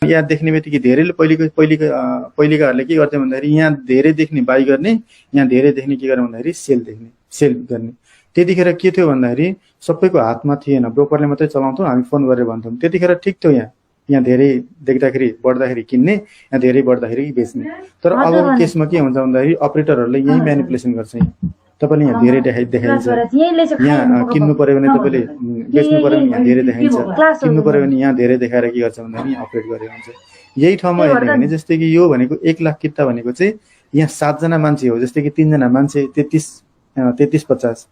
यहाँ देख्ने बित्तिकै धेरैले पहिलेकाहरूले के गर्थे भन्दाखेरि यहाँ धेरै देख्ने बाई गर्ने, यहाँ धेरै देख्ने के गर्ने भन्दाखेरि सेल गर्ने। त्यतिखेर के थियो भन्दाखेरि सबैको हातमा थिएन, ब्रोकरले मात्रै चलाउँथ्यौँ, हामी फोन गरेर भन्थ्यौँ। त्यतिखेर ठिक थियो, यहाँ धेरै देख्दाखेरि बढ्दाखेरि किन्ने, यहाँ धेरै बढ्दाखेरि बेच्ने। तर अबको केसमा के हुन्छ भन्दाखेरि अपरेटरहरूले यही म्यानिपुलेसन गर्छ। तपाईँले यहाँ धेरै देखाइन्छ, यहाँ किन्नु पर्यो भने तपाईँले बेच्नु पर्यो भने यहाँ धेरै देखाइन्छ, किन्नु पर्यो भने यहाँ धेरै देखाएर के गर्छ भन्दाखेरि यहाँ अपरेट गरेर हुन्छ। यही ठाउँमा हेर्ने भने जस्तै कि यो भनेको 1 लाख किता भनेको चाहिँ यहाँ 7 जना मान्छे हो, जस्तै कि 3 जना मान्छे 33-50,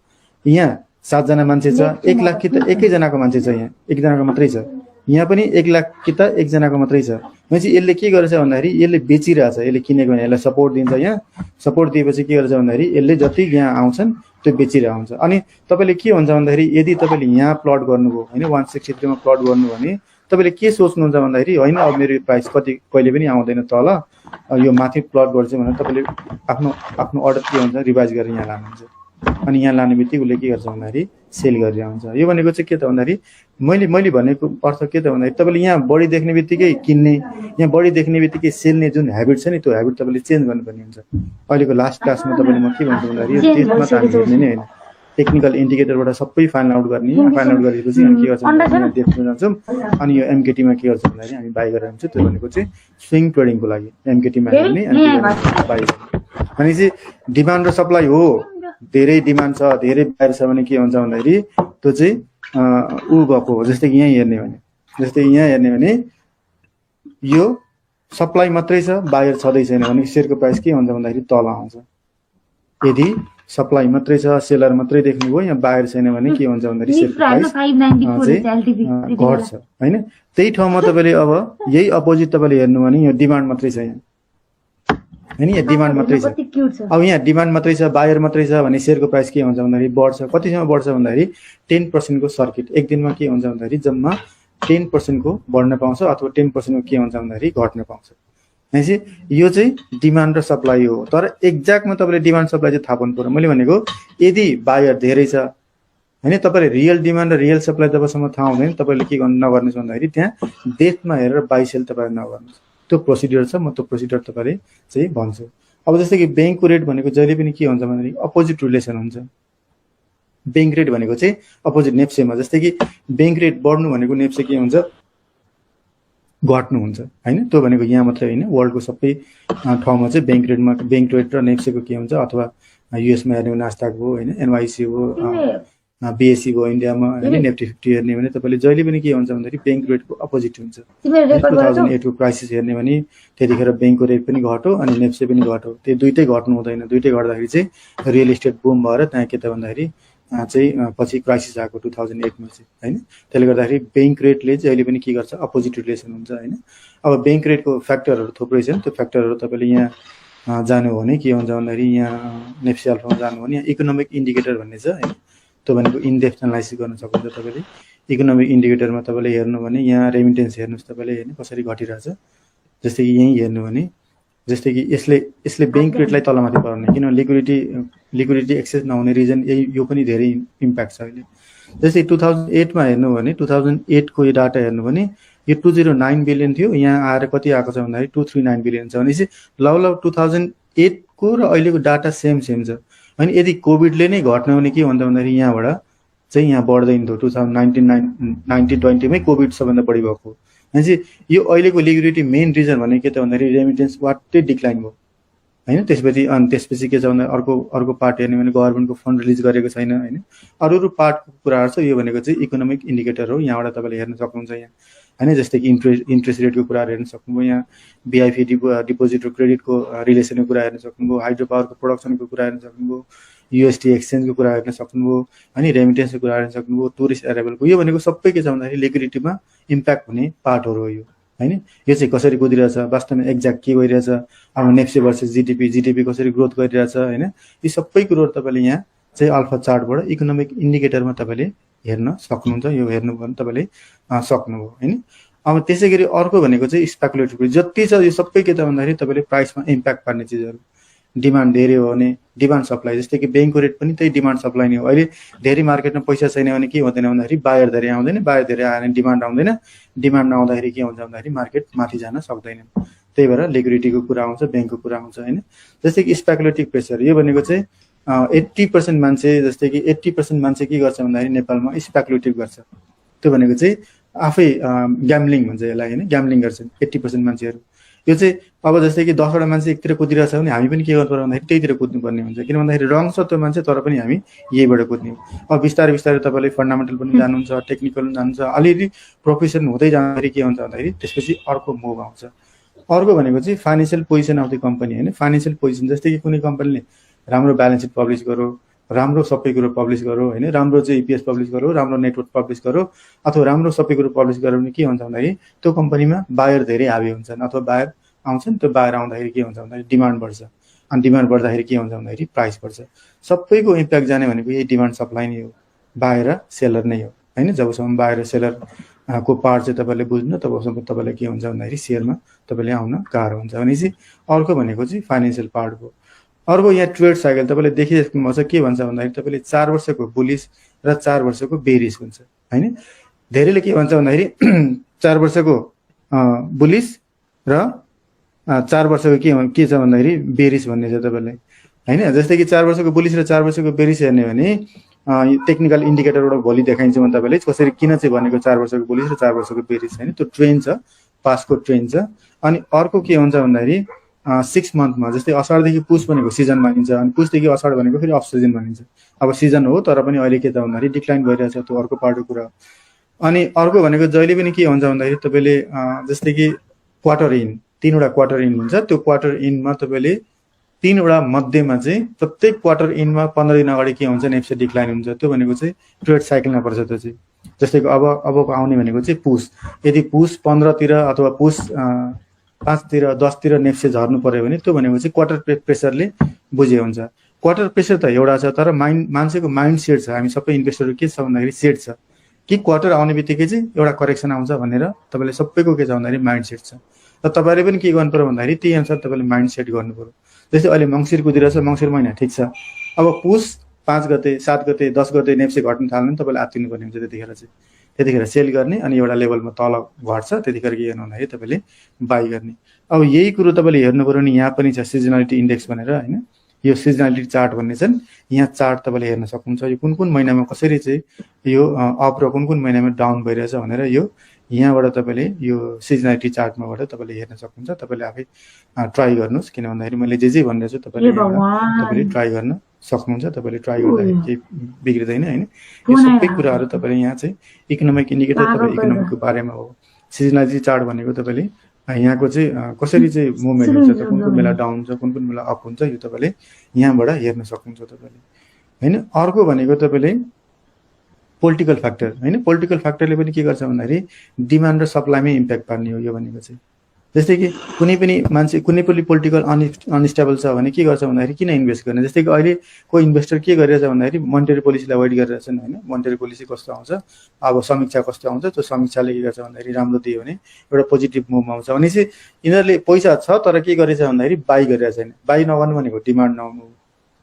यहाँ 7 जना मान्छे छ, 1 लाख किता एकैजनाको मान्छे छ, यहाँ एकजनाको मात्रै छ। यहाँ पनि 1 लाख किता एकजनाको मात्रै छ। भनेपछि यसले के गर्छ भन्दाखेरि यसले बेचिरहेछ, यसले किनेको भने यसलाई सपोर्ट दिन्छ। यहाँ सपोर्ट दिएपछि के गर्छ भन्दाखेरि यसले जति यहाँ आउँछन् त्यो बेचिरहेको हुन्छ। अनि तपाईँले के हुन्छ भन्दाखेरि यदि तपाईँले यहाँ प्लट गर्नुभयो होइन, 163 मा प्लट गर्नु भने तपाईँले के सोच्नुहुन्छ भन्दाखेरि होइन अब मेरो प्राइस कति कहिले पनि आउँदैन तल, यो माथि प्लट गर्छु भनेर तपाईँले आफ्नो अर्डर के हुन्छ रिभाइज गरेर यहाँ लानुहुन्छ। अनि यहाँ लाने बित्तिकै उसले के गर्छ भन्दाखेरि सेल गरेर हुन्छ। यो भनेको चाहिँ के त भन्दाखेरि मैले भनेको अर्थ के त भन्दाखेरि तपाईँले यहाँ बढी देख्ने बित्तिकै किन्ने, यहाँ बढी देख्ने बित्तिकै सेल्ने जुन हेबिट छ नि, त्यो हेबिट तपाईँले चेन्ज गर्नुपर्ने हुन्छ। अहिलेको लास्ट क्लासमा तपाईँले म के भन्छु भन्दाखेरि त्यसमा त हामी हेर्ने नै होइन, टेक्निकल इन्डिकेटरबाट सबै फाइन्ड आउट गर्ने। फाइन्ड आउट गरेपछि हामी के गर्छौँ भन्दाखेरि देख्न जान्छौँ। अनि यो एमकेटीमा के गर्छ भन्दाखेरि हामी बाई गरेर हुन्छ। त्यो भनेको चाहिँ स्विङ ट्रेडिङको लागि एमकेटीमा हेर्ने अनि बाई गर्ने। अनि चाहिँ डिमान्ड र सप्लाई हो, धेरै डिमान्ड छ धेरै बाहिर छ भने के हुन्छ भन्दाखेरि त्यो चाहिँ ऊ भएको हो। जस्तै कि यहाँ हेर्ने भने यो सप्लाई मात्रै छ, बाहिर छँदै छैन भने सेयरको प्राइस के हुन्छ भन्दाखेरि तल आउँछ। यदि सप्लाई मात्रै छ, सेलर मात्रै देख्नु भयो, यहाँ बाहिर छैन भने के हुन्छ भन्दाखेरि सेयरको प्राइस चाहिँ घट्छ होइन। त्यही ठाउँमा तपाईँले अब यही अपोजिट तपाईँले हेर्नु भने यो डिमान्ड मात्रै छ यहाँ होइन, यहाँ डिमान्ड मात्रै छ। अब यहाँ डिमान्ड मात्रै छ, बायर मात्रै छ भने सेयरको प्राइस के हुन्छ भन्दाखेरि बढ्छ। कतिसम्म बढ्छ भन्दाखेरि 10% को सर्किट एक दिनमा के हुन्छ भन्दाखेरि जम्मा 10% को बढ्न पाउँछ अथवा 10% को के हुन्छ भन्दाखेरि घट्न पाउँछ। भनेपछि यो चाहिँ डिमान्ड र सप्लाई हो। तर एक्ज्याक्टमा तपाईँले डिमान्ड सप्लाई चाहिँ थाहा पाउनु पर्यो। मैले भनेको यदि बायर धेरै छ होइन, तपाईँले रियल डिमान्ड र रियल सप्लाई जबसम्म थाहा हुँदैन तपाईँले के गर्नु नगर्नुहोस् भन्दाखेरि त्यहाँ डेटमा हेरेर बाई सेल तपाईँले नगर्नुहोस्। त्यो प्रोसिडियर छ, म त्यो प्रोसिडियर तपाईँले चाहिँ भन्छु। अब जस्तै कि ब्याङ्कको रेट भनेको जहिले पनि के हुन्छ भन्दाखेरि अपोजिट रिलेसन हुन्छ। ब्याङ्क रेट भनेको चाहिँ अपोजिट नेप्सेमा, जस्तै कि ब्याङ्क रेट बढ्नु भनेको नेप्से के हुन्छ घट्नु हुन्छ होइन। त्यो भनेको यहाँ मात्रै होइन, वर्ल्डको सबै ठाउँमा चाहिँ ब्याङ्क रेट र नेप्सेको के हुन्छ। अथवा युएसमा हेर्ने भने नास्डाक हो होइन, एनवाइसी हो, बिएससी भयो इन्डियामा होइन, निफ्टी 50 हेर्ने भने तपाईँले जहिले पनि के हुन्छ भन्दाखेरि ब्याङ्क रेटको अपोजिट हुन्छ। 2008 को क्राइसिस हेर्ने भने त्यतिखेर ब्याङ्कको रेट पनि घट्यो अनि नेप्से पनि घट्यो। त्यो दुइटै घट्नु हुँदैन। दुइटै घट्दाखेरि चाहिँ रियल इस्टेट बुम भएर त्यहाँ के त भन्दाखेरि चाहिँ पछि क्राइसिस आएको 2008 मा चाहिँ होइन। त्यसले गर्दाखेरि ब्याङ्क रेटले चाहिँ अहिले पनि के गर्छ अपोजिट रिलेसन हुन्छ होइन। अब ब्याङ्क रेटको फ्याक्टरहरू थुप्रै छन्। त्यो फ्याक्टरहरू तपाईँले यहाँ जानु हो भने के हुन्छ भन्दाखेरि यहाँ नेप्से अल्फामा जानु हो भने यहाँ इकोनोमिक इन्डिकेटर भन्ने छ होइन। त्यो भनेको इनडेप्थ एनालाइसिस गर्न सक्नुहुन्छ तपाईँले। इकोनोमिक इन्डिकेटरमा तपाईँले हेर्नु भने यहाँ रेमिटेन्स हेर्नुहोस् तपाईँले होइन कसरी घटिरहेछ। जस्तै कि यहीँ हेर्नु भने जस्तै कि यसले ब्याङ्क रेटलाई तलमाथि पार्ने, किनभने लिक्विडिटी एक्सेस नहुने रिजन यो पनि धेरै इम्प्याक्ट छ अहिले। जस्तै 2008 मा हेर्नु भने 2008 को यो डाटा हेर्नु भने यो 209 बिलियन थियो, यहाँ आएर कति आएको छ भन्दाखेरि 239 बिलियन छ। भनेपछि लगभग 2008 को र अहिलेको डाटा सेम छ। अनि यदि कोभिडले नै घट्न भने के हुन्छ भन्दाखेरि यहाँबाट चाहिँ यहाँ बढ्दैन थियो। 2019-20 मै कोभिड सबभन्दा बढी भएको। भनेपछि यो अहिलेको लिक्विडिटी मेन रिजन भने के त भन्दाखेरि रेमिटेन्स वाटै डिक्लाइन भयो होइन। त्यसपछि के छ भन्दा अर्को पार्ट हेर्ने भने गभर्मेन्टको फन्ड रिलिज गरेको छैन होइन। अरू पार्टको कुराहरू छ। यो भनेको चाहिँ इकोनोमिक इन्डिकेटर हो, यहाँबाट तपाईँले हेर्न सक्नुहुन्छ यहाँ होइन। जस्तै कि इन्ट्रेस्ट रेटको कुराहरू हेर्न सक्नुभयो, यहाँ बिआइपी डिपोजिट र क्रेडिटको रिलेसनको कुरा हेर्न सक्नुभयो, हाइड्रो पावरको प्रोडक्सनको कुरा हेर्न सक्नुभयो, युएसटी एक्सचेन्जको कुरा हेर्न सक्नुभयो अनि रेमिटेन्सको कुरा हेर्न सक्नुभयो, टुरिस्ट एराइभलको। यो भनेको सबै के छ भन्दाखेरि लिक्विडिटीमा इम्प्याक्ट हुने पार्टहरू हो यो होइन। यो चाहिँ कसरी कुदिरहेछ वास्तवमा एक्ज्याक्ट के भइरहेछ, अब नेप्से भर्सेस जिडिपी कसरी ग्रोथ गरिरहेछ होइन। यी सबै कुरोहरू तपाईँले यहाँ चाहिँ अल्फा चार्टबाट इकोनोमिक इन्डिकेटरमा तपाईँले हेर्न सक्नुहुन्छ। यो हेर्नु भने तपाईँले सक्नुभयो होइन। अब त्यसै गरी अर्को भनेको चाहिँ स्पेकुलेटिभ, जति छ यो सबै के त भन्दाखेरि तपाईँले प्राइसमा इम्प्याक्ट पार्ने चिजहरू डिमान्ड धेरै हो भने डिमान्ड सप्लाई, जस्तै कि ब्याङ्कको रेट पनि त्यही डिमान्ड सप्लाई नै हो। अहिले धेरै मार्केटमा पैसा छैन भने के हुँदैन भन्दाखेरि बायर धेरै आउँदैन, बायर धेरै आयो भने डिमान्ड आउँदैन, डिमान्ड नआउँदाखेरि के हुन्छ भन्दाखेरि मार्केट माथि जान सक्दैन। त्यही भएर लिक्विडिटीको कुरा आउँछ, ब्याङ्कको कुरा आउँछ होइन। जस्तै कि स्पेकुलेटिभ प्रेसर, यो भनेको चाहिँ 80% मान्छे, जस्तै कि 80% मान्छे के गर्छ भन्दाखेरि नेपालमा स्पेकुलेटिभ गर्छ। त्यो भनेको चाहिँ आफै ग्याम्लिङ भन्छ यसलाई होइन, ग्याम्लिङ गर्छन् 80% मान्छेहरू। यो चाहिँ अब जस्तै कि 10वटा मान्छे एकतिर कुदिरहेको छ भने हामी पनि के गर्नु पर्यो भन्दाखेरि त्यहीतिर कुद्नुपर्ने हुन्छ, किन भन्दाखेरि रङ छ त्यो मान्छे तर पनि हामी यहीबाट कुद्ने हो। अब बिस्तारै बिस्तारै तपाईँले फन्डामेन्टल पनि जानुहुन्छ, टेक्निकल पनि जानुहुन्छ, अलिअलि प्रोफेसन हुँदै जाँदाखेरि के हुन्छ भन्दाखेरि त्यसपछि अर्को मुभ आउँछ। अर्को भनेको चाहिँ financial position of the company होइन। फाइनेन्सियल पोजिसन जस्तै कि कुनै कम्पनीले राम्रो ब्यालेन्स सिट पब्लिस गरो, राम्रो सबै कुरो पब्लिस गरो होइन, राम्रो चाहिँ इपिएस पब्लिस गरो, राम्रो नेटवर्क पब्लिस गरो, अथवा राम्रो सबै कुरो पब्लिस गऱ्यो भने के हुन्छ भन्दाखेरि त्यो कम्पनीमा बायर धेरै हावी हुन्छन् अथवा बायर आउँछन्। त्यो बायर आउँदाखेरि के हुन्छ भन्दाखेरि डिमान्ड बढ्छ, अनि डिमान्ड बढ्दाखेरि के हुन्छ भन्दाखेरि प्राइस बढ्छ। सबैको इम्प्याक्ट जाने भनेको यही डिमान्ड सप्लाई नै हो, बायर र सेलर नै हो होइन। जबसम्म बायर र सेलर को पार्ट चाहिँ तपाईँले बुझ्नु, तबसम्म तपाईँलाई के हुन्छ भन्दाखेरि सेयरमा तपाईँले आउन गाह्रो हुन्छ। भनेपछि अर्को भनेको चाहिँ फाइनेन्सियल पार्ट हो। अर्को यहाँ ट्रेड साइकल तपाईँले देखिराख्नु भएको छ, के भन्छ भन्दाखेरि तपाईँले 4 वर्षको बुलिस र 4 वर्षको बेरिस हुन्छ होइन। धेरैले के भन्छ भन्दाखेरि 4 वर्षको बुलिस र 4 वर्षको के छ भन्दाखेरि बेरिस भन्ने छ तपाईँलाई होइन। जस्तै कि 4 वर्षको बुलिस र 4 वर्षको बेरिस हेर्ने भने टेक्निकल इन्डिकेटरबाट भोलि देखाइन्छ म तपाईँले कसरी किन चाहिँ भनेको 4 वर्षको बुलिस र 4 वर्षको बेरिस होइन। त्यो ट्रेन्ड छ, पासको ट्रेन्ड छ। अनि अर्को के हुन्छ भन्दाखेरि 6 मन्थमा, जस्तै असाढदेखि पुस भनेको सिजन मानिन्छ, अनि पुसदेखि असाढ भनेको फेरि अफ सिजन मानिन्छ। अब सिजन हो तर पनि अहिले के त भन्दाखेरि डिक्लाइन भइरहेछ, त्यो अर्को पार्टको कुरा हो। अनि अर्को भनेको जहिले पनि के हुन्छ भन्दाखेरि तपाईँले जस्तै कि क्वार्टर इन, 3वटा क्वार्टर इन हुन्छ। त्यो क्वार्टर इनमा तपाईँले 3वटा मध्येमा चाहिँ प्रत्येक क्वार्टर इनमा 15 दिन अगाडि के हुन्छ नेप्से डिक्लाइन हुन्छ। त्यो भनेको चाहिँ ट्रेड साइकलमा पर्छ त्यो चाहिँ। जस्तै कि अबको आउने भनेको चाहिँ पुस, यदि पुस 15तिर अथवा पुस 5तिर 10तिर नेप्से झर्नु पर्यो भने त्यो भनेको चाहिँ क्वार्टर प्रेसरले बुझे हुन्छ। क्वार्टर प्रेसर त एउटा छ, तर मान्छेको माइन्ड सेट छ, हामी सबै इन्भेस्टरहरू के छ भन्दाखेरि सेट छ कि क्वार्टर आउने बित्तिकै चाहिँ एउटा करेक्सन आउँछ भनेर तपाईँले सबैको के छ भन्दाखेरि माइन्ड सेट छ। र तपाईँले पनि के गर्नु पर्यो भन्दाखेरि त्यही अनुसार तपाईँले माइन्ड सेट गर्नु पर्यो। जस्तै अहिले मङ्सिर कुदिरहेछ, मङ्सिर महिना ठिक छ, अब पुस 5 गते 7 गते 10 गते नेप्से घट्नु थाल्यो भने तपाईँले आत्तिनु पर्ने हुन्छ। त्यतिखेर सेल गर्ने, अनि एउटा लेभलमा तल घट्छ त्यतिखेर के गर्नु भन्दाखेरि तपाईँले बाई गर्ने। अब यही कुरो तपाईँले हेर्नु पर्यो नि, यहाँ पनि छ सिजनालिटी इन्डेक्स भनेर होइन। यो सिजनालिटी चार्ट भन्ने छन्, यहाँ चार्ट तपाईँले हेर्न सक्नुहुन्छ। यो कुन कुन महिनामा कसरी चाहिँ यो अप र कुन कुन महिनामा डाउन भइरहेछ भनेर यो यहाँबाट तपाईँले यो सिजनालिटी चार्टमाबाट तपाईँले हेर्न सक्नुहुन्छ। तपाईँले आफै ट्राई गर्नुहोस्, किन भन्दाखेरि मैले जे भनिरहेको छु तपाईँले ट्राई गर्न सक्नुहुन्छ। तपाईँले ट्राई गर्दाखेरि केही बिग्रिँदैन होइन। यो सबै कुराहरू तपाईँले यहाँ चाहिँ इकोनोमिक इन्डिकेटर, तपाईँ इकोनोमिकको बारेमा हो। सिजनालिटी चार्ट भनेको तपाईँले यहाँको चाहिँ कसरी चाहिँ मुभमेन्ट हुन्छ, कुन कुन बेला डाउन हुन्छ, कुन कुन बेला अप हुन्छ, यो तपाईँले यहाँबाट हेर्न सक्नुहुन्छ तपाईँले होइन। अर्को भनेको तपाईँले पोलिटिकल फ्याक्टर होइन। पोलिटिकल फ्याक्टरले पनि के गर्छ भन्दाखेरि डिमान्ड र सप्लाईमै इम्प्याक्ट पार्ने हो यो भनेको चाहिँ। जस्तै कि कुनै पनि मान्छे कुनै पनि पोलिटिकल अनस्टेबल छ भने के गर्छ भन्दाखेरि किन इन्भेस्ट गर्ने। जस्तै कि अहिले को इन्भेस्टर के गरिरहेछ भन्दाखेरि मोनेटरी पोलिसीलाई वेट गरिरहेछन् होइन। मोनेटरी पोलिसी कस्तो आउँछ, अब समीक्षा कस्तो आउँछ, त्यो समीक्षाले के गर्छ भन्दाखेरि राम्रो दियो भने एउटा पोजिटिभ मुभ आउँछ। भनेपछि यिनीहरूले पैसा छ तर के गरेछ भन्दाखेरि बाई गरिरहेको छैन। बाई नगर्नु भनेको डिमान्ड नआउनु,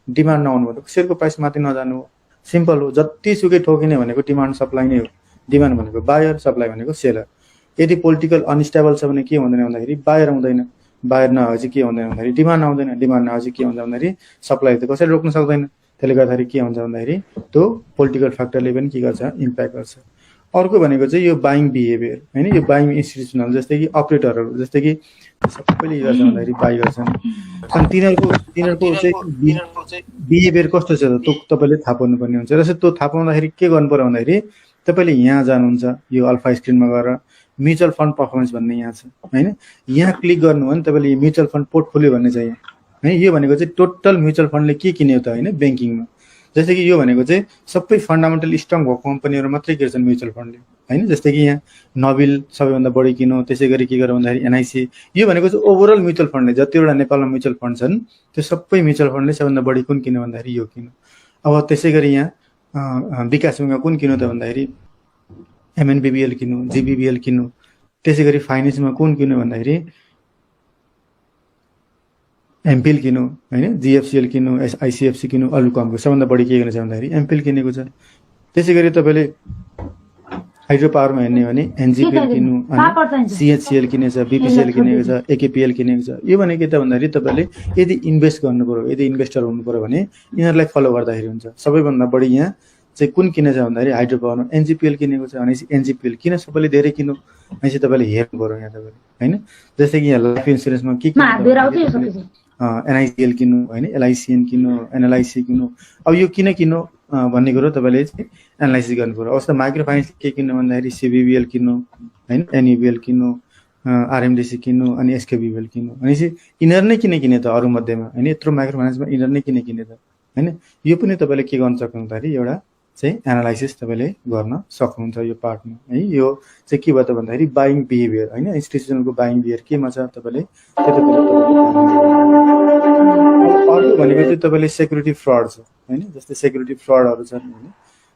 डिमान्ड नआउनु भनेको सेयरको प्राइस माथि नजानु हो। सिम्पल हो, जतिसुकै ठोकिने भनेको डिमान्ड सप्लाई नै हो। डिमान्ड भनेको बायर, सप्लाई भनेको सेलर। यदि पोलिटिकल अनस्टेबल छ भने के हुँदैन भन्दाखेरि बायर आउँदैन, बायर नआएपछि के हुँदैन भन्दाखेरि डिमान्ड आउँदैन, डिमान्ड नआएपछि के हुन्छ भन्दाखेरि सप्लाई त कसैले रोक्न सक्दैन। त्यसले गर्दाखेरि के हुन्छ भन्दाखेरि त्यो पोलिटिकल फ्याक्टरले पनि के गर्छ, इम्प्याक्ट गर्छ। अर्को भनेको चाहिँ यो बाइङ बिहेभियर होइन। यो बाइङ इन्स्टिट्युसनल जस्तै कि अपरेटरहरू जस्तै कि सबैले के गर्छ भन्दाखेरि बाई गर्छन्। अनि तिनीहरूको चाहिँ बिहेभियर कस्तो छ त्यो तपाईँले थाहा पाउनुपर्ने हुन्छ। जस्तै त्यो थाहा पाउँदाखेरि के गर्नु पर्यो भन्दाखेरि तपाईँले यहाँ जानुहुन्छ, यो अल्फा स्क्रिनमा गएर म्युचुअल फन्ड पर्फर्मेन्स भन्ने यहाँ छ होइन। यहाँ क्लिक गर्नु हो भने तपाईँले म्युचुअल फन्ड पोर्टफोलियो भन्ने छ यहाँ है। यो भनेको चाहिँ टोटल म्युचुअल फन्डले के किन्यो त होइन ब्याङ्किङमा। जस्तै कि यो भनेको चाहिँ सबै फन्डामेन्टल स्ट्रङ भएको कम्पनीहरू मात्रै किन्छन् म्युचुअल फन्डले होइन। जस्तै कि यहाँ नोबेल सबैभन्दा बढी किन्यो, त्यसै गरी के गर्यो भन्दाखेरि एनआइसी। यो भनेको चाहिँ ओभरअल म्युचुअल फन्डले जतिवटा नेपालमा म्युचुअल फन्ड छन् त्यो सबै म्युचुअल फन्डले सबभन्दा बढी कुन किन्यो भन्दाखेरि यो किन्यो। अब त्यसै गरी यहाँ विकास बैङ्कमा कुन किन्यो त भन्दाखेरि एमएनबिबिएल किन्यो, जिबिबिएल किन्यो। त्यसै गरी फाइनेन्समा कुन किन्यो भन्दाखेरि एमफिल किन्नु होइन, जिएफसिएल किन्नु, आइसिएफसी किन्नु, अल्कोमको सबभन्दा बढी के गर्नु छ भन्दाखेरि एमफिल किनेको छ। त्यसै गरी तपाईँले हाइड्रो पावरमा हेर्ने भने एनजिपिएल किन्नु, अनि सिएचसिएल किनेछ, बिपिसिएल किनेको छ, एकेपिएल किनेको छ। यो भनेको के त भन्दाखेरि तपाईँले यदि इन्भेस्ट गर्नु पऱ्यो, यदि इन्भेस्टर हुनु पऱ्यो भने यिनीहरूलाई फलो गर्दाखेरि हुन्छ। सबैभन्दा बढी यहाँ चाहिँ कुन किनेछ भन्दाखेरि हाइड्रो पावरमा एनजिपिएल किनेको छ। भनेपछि एनजिपिएल किन सबैले धेरै किन्नु भनेपछि तपाईँले हेर्नु पऱ्यो यहाँ तपाईँले होइन। जस्तै कि यहाँ लाइफ इन्सुरेन्समा के एनआइसिएल किन्नु होइन, एलआइसिएन किन्नु, एनएलआइसी किन्नु। अब यो किन किन्नु भन्ने कुरो तपाईँले चाहिँ एनालाइसिस गर्नु पऱ्यो। अवस्था माइक्रो फाइनेन्स के किन्नु भन्दाखेरि सिबिबिएल किन्नु होइन, एनइबिएल किन्नु, आरएमडिसी किन्नु, अनि एसकेबिबिएल किन्नु। भनेपछि यिनीहरू नै किने त अरू मध्येमा होइन, यत्रो माइक्रो फाइनेन्समा यिनीहरू नै किने त होइन। यो पनि तपाईँले के गर्न सक्नु भन्दाखेरि एउटा चाहिँ एनालाइसिस तपाईँले गर्न सक्नुहुन्छ यो पार्टमा है। यो चाहिँ के भयो त भन्दाखेरि बाइङ बिहेभियर होइन, इन्स्टिट्युसनलको बाइङ बिहेभियर केमा छ तपाईँले त्यो अर्को भनेको चाहिँ तपाईँले सेक्युरिटी फ्रड छ होइन। जस्तै सेक्युरिटी फ्रडहरू छन् होइन।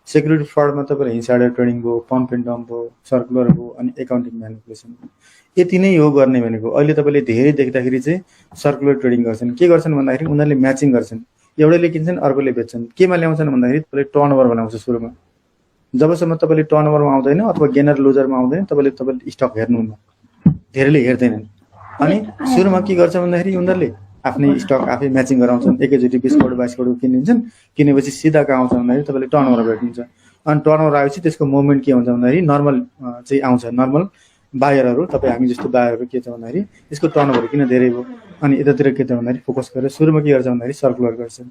सेक्युरिटी फ्रडमा तपाईँले इन्साइडर ट्रेडिङ भयो, पम्प एन्ड डम्प भयो, सर्कुलर भयो, अनि एकाउन्टिङ म्यानिपुलेसन भयो। यति नै हो गर्ने भनेको। अहिले तपाईँले धेरै देख्दाखेरि चाहिँ सर्कुलर ट्रेडिङ गर्छन्। के गर्छन् भन्दाखेरि उनीहरूले म्याचिङ गर्छन्, एउटैले किन्छन् अर्कोले बेच्छन्। केमा ल्याउँछन् भन्दाखेरि तपाईँले टर्नओभरमा ल्याउँछ सुरुमा। जबसम्म तपाईँले टर्नओभरमा आउँदैन अथवा गेनर लुजरमा आउँदैन तपाईँले स्टक हेर्नुहुन्न, धेरैले हेर्दैनन्। अनि सुरुमा के गर्छ भन्दाखेरि उनीहरूले आफ्नै स्टक आफै म्याचिङ गराउँछन्, एकैचोटि 20 करोड 22 करोड किनिदिन्छन्। किनेपछि सिधा कहाँ आउँछ भन्दाखेरि तपाईँले टर्नओभर भेट्नुहुन्छ। अनि टर्नओभर आएपछि त्यसको मुभमेन्ट के हुन्छ भन्दाखेरि नर्मल चाहिँ आउँछ। नर्मल बायरहरू तपाईँ हामी जस्तो बायरहरू के छ भन्दाखेरि यसको टर्नओभर किन धेरै भयो, अनि यतातिर के छ भन्दाखेरि फोकस गरेर सुरुमा के गर्छ भन्दाखेरि सर्कुलर गर्छन्।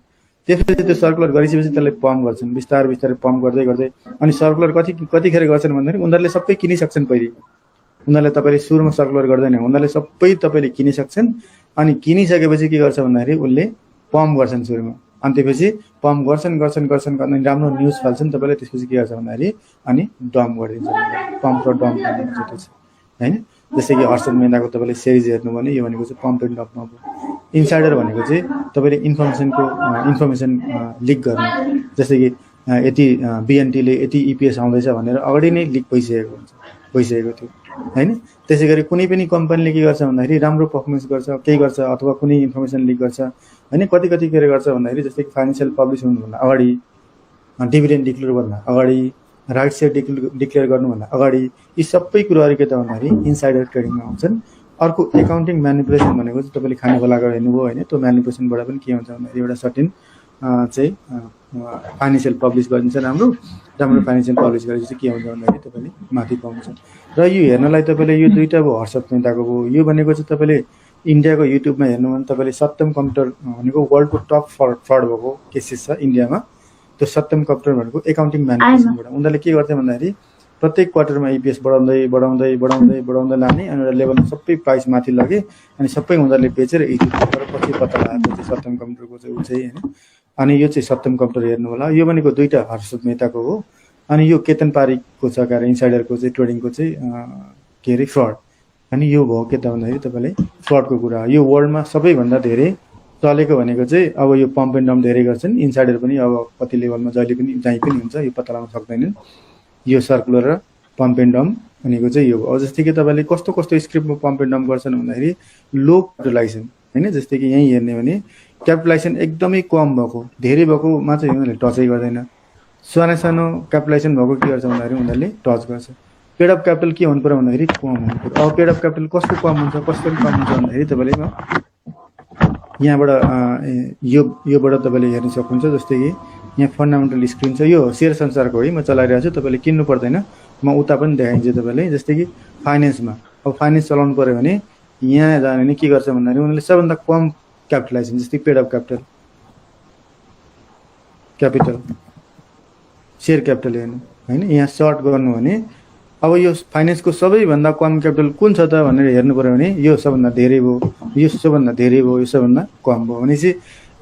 त्यसपछि त्यो सर्कुलर गरिसकेपछि त्यसलाई पम्प गर्छन्, बिस्तारै बिस्तारै पम्प गर्दै गर्दै। अनि सर्कुलर कतिखेर गर्छन् भन्दाखेरि उनीहरूले सबै किनिसक्छन्। पहिले उनीहरूले तपाईँले सुरुमा सर्कुलर गर्दैन, उनीहरूले सबै तपाईँले किनिसक्छन्। अनि किनिसकेपछि के गर्छ भन्दाखेरि उसले पम्प गर्छन् सुरुमा। अनि त्यसपछि पम्प गर्छन् अनि राम्रो न्युज फाल्छन् तपाईँले। त्यसपछि के गर्छ भन्दाखेरि अनि डम्प गरिदिन्छ, पम्प र डम्प भन्ने त्यो छ होइन। जस्तै कि हर्षद मेहताको तपाईँले सिरिज हेर्नु भने यो भनेको चाहिँ पम्प एन्ड डम्पमा भयो। इन्साइडर भनेको चाहिँ तपाईँले इन्फर्मेसन लिक गर्ने। जस्तै कि यति बिएनटीले यति इपिएस आउँदैछ भनेर अगाडि नै लिक भइसकेको थियो होइन। त्यसै गरी कुनै पनि कम्पनीले के गर्छ भन्दाखेरि राम्रो पर्फर्मेन्स गर्छ, केही गर्छ अथवा कुनै इन्फर्मेसन लिक गर्छ होइन। कतिखेर गर्छ भन्दाखेरि जस्तै कि फाइनेन्सियल पब्लिस हुनुभन्दा अगाडि, डिभिडेन्ड डिक्लेयर गर्नुभन्दा अगाडि, राइट सेयर डिक्लेयर गर्नुभन्दा अगाडि, यी सबै कुराहरू के त भन्दाखेरि इन्साइडर ट्रेडिङमा आउँछन्। अर्को एकाउन्टिङ म्यानिपुलेसन भनेको चाहिँ तपाईँले खाने खोलाको हेर्नुभयो होइन। त्यो म्यानिपुलेसनबाट पनि के हुन्छ भन्दाखेरि एउटा सर्टेन चाहिँ फाइनेन्सियल पब्लिस गरिदिन्छ, राम्रो फाइनेन्सियल पब्लिस गरेपछि के हुन्छ भन्दाखेरि तपाईँले माथि पाउँछ। र यो हेर्नलाई तपाईँले यो दुईवटा भयो, हर्षद मेहताको भयो। यो भनेको चाहिँ तपाईँले इन्डियाको युट्युबमा हेर्नु भने तपाईँले सत्यम कम्प्युटर भनेको वर्ल्डको टप फ्रड भएको केसेस छ इन्डियामा। त्यो सत्यम कम्प्युटर भनेको एकाउन्टिङ म्यानिपुलेसनबाट उनीहरूले के गर्छ भन्दाखेरि प्रत्येक क्वार्टरमा इपिएस बढाउँदै लाने, अनि एउटा लेभलमा सबै प्राइस माथि लगे, अनि सबै उनीहरूले बेचेर पछि पत्ता लगाएको चाहिँ सत्यम कम्प्युटरको चाहिँ ऊ चाहिँ होइन। अनि यो चाहिँ सत्यम कम्प्युटर हेर्नु होला। यो भनेको दुईवटा हर्षद मेहताको हो। अनि यो केतन पारीको छ कारण इन्साइडरको चाहिँ ट्रेडिङको चाहिँ के अरे फ्रड। अनि यो भयो के त भन्दाखेरि तपाईँले फ्रडको कुरा। यो वर्ल्डमा सबैभन्दा धेरै चलेको भनेको चाहिँ अब यो पम्प एन्ड डम्प धेरै गर्छन्। इन्साइडर पनि अब कति लेभलमा जहिले पनि जहीँ पनि हुन्छ, यो पत्ता लगाउन सक्दैनन्। यो सर्कुलर र पम्प एन्ड डम्प भनेको चाहिँ यो हो। जस्तै कि तपाईँले कस्तो स्क्रिप्टमा पम्प एन्ड डम्प गर्छन् भन्दाखेरि लो क्यापिटलाइजेसन होइन। जस्तै कि यहीँ हेर्ने भने क्यापिटलाइजेसन एकदमै कम भएको, धेरै भएकोमा चाहिँ उनीहरूले टचै गर्दैन। सानो क्यापिटलाइजेसन भएको के गर्छ भन्दाखेरि उनीहरूले टच गर्छ। पेड अफ क्यापिटल के हुनु पऱ्यो भन्दाखेरि कम हुनु पऱ्यो। अब पेड अफ क्यापिटल कस्तो कम हुन्छ भन्दाखेरि तपाईँले यहाँबाट योबाट तपाईँले हेर्न सक्नुहुन्छ। जस्तै कि यहाँ फन्डामेन्टल स्क्रिन छ, यो सेयर संसारको है, म चलाइरहेको छु, तपाईँले किन्नु पर्दैन, म उता पनि देखाइदिन्छु तपाईँले। जस्तै कि फाइनेन्समा अब फाइनेन्स चलाउनु पऱ्यो भने यहाँ जाने भने के गर्छ भन्दाखेरि उनीहरूले सबभन्दा कम क्यापिटलाइजेसन, जस्तै paid of capital share capital हेर्नु होइन। यहाँ सर्ट गर्नु भने अब यो फाइनेन्सको सबैभन्दा कम क्यापिटल कुन छ त भनेर हेर्नु पऱ्यो भने यो सबभन्दा धेरै भयो, यो सबभन्दा धेरै भयो, यो सबभन्दा कम भयो। भनेपछि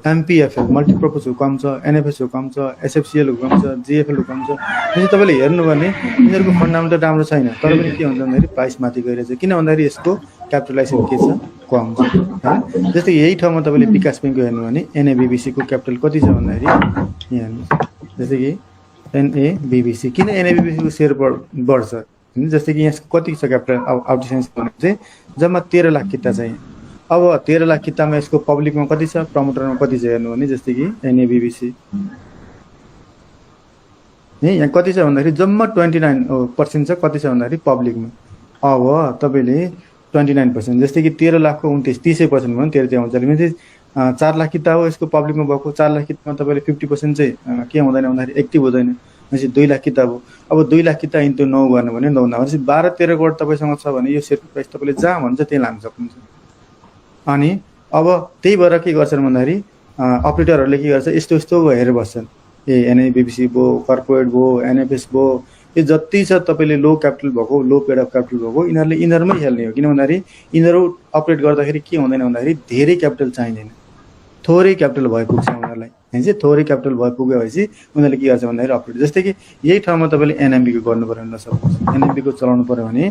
एमपिएफएल मल्टिपर्पजको कम छ, एनएफएसको कम छ, एसएफसिएलको कम छ, जिएफएलको कम छ। त्यसपछि तपाईँले हेर्नु भने यिनीहरूको फन्डामेन्टल राम्रो छैन, तर पनि के हुन्छ भन्दाखेरि प्राइस माथि गइरहेछ। किन भन्दाखेरि यसको क्यापिटलाइजेसन के छ, कम छ होइन। जस्तै यही ठाउँमा तपाईँले विकास ब्याङ्कको हेर्नु भने एनएबिबिसीको क्यापिटल कति छ भन्दाखेरि यहाँ हेर्नु, जस्तै कि एनएबिबिसी। किन एनएबिबिसीको सेयर बढ्छ होइन। जस्तै कि यहाँ कति छ क्यापिटल आउटस्ट्यान्डिङ चाहिँ जम्मा 13 लाख किता छ यहाँ। अब 13 लाख किताबमा यसको पब्लिकमा कति छ, प्रमोटरमा कति छ हेर्नु भने जस्तै कि एनएबीबीसी है, यहाँ कति छ भन्दाखेरि जम्मा 29% छ। कति छ भन्दाखेरि पब्लिकमा। अब तपाईँले 29%, जस्तै कि 13 लाखको 29, 30% भयो नि, 13 आउँछ भने 4 लाख किताब हो यसको पब्लिकमा भएको। 4 लाख किताबमा तपाईँले 50% चाहिँ के हुँदैन भन्दाखेरि एक्टिभ हुँदैन, भनेपछि 2 लाख किताब हो। अब 2 लाख किताब इन्टु 9 गर्नु भने 9 भनेपछि 12-13 करोड तपाईँसँग छ भने यो सेयरको प्राइस तपाईँले जहाँ भन्छ त्यही लान सक्नुहुन्छ। अनि अब त्यही भएर के गर्छन् भन्दाखेरि अपरेटरहरूले के गर्छ, यस्तो यस्तो हेरेर बस्छन्। एनएबीबीसी भयो, कर्पोरेट भयो, एनएफएस भयो, यो जति छ तपाईँले लो क्यापिटल भएको, लो पेड अफ क्यापिटल भएको, यिनीहरूमै खेल्ने हो। किन भन्दाखेरि यिनीहरू अपरेट गर्दाखेरि के हुँदैन भन्दाखेरि धेरै क्यापिटल चाहिँदैन, थोरै क्यापिटल भए पुग्छ उनीहरूलाई। होइन चाहिँ थोरै क्यापिटल भए पुग्यो भनेपछि उनीहरूले के गर्छ भन्दाखेरि अपरेट। जस्तै कि यही ठाउँमा तपाईँले एनएमबीको गर्नु पऱ्यो भने सपोज एनएमबीको चलाउनु पऱ्यो भने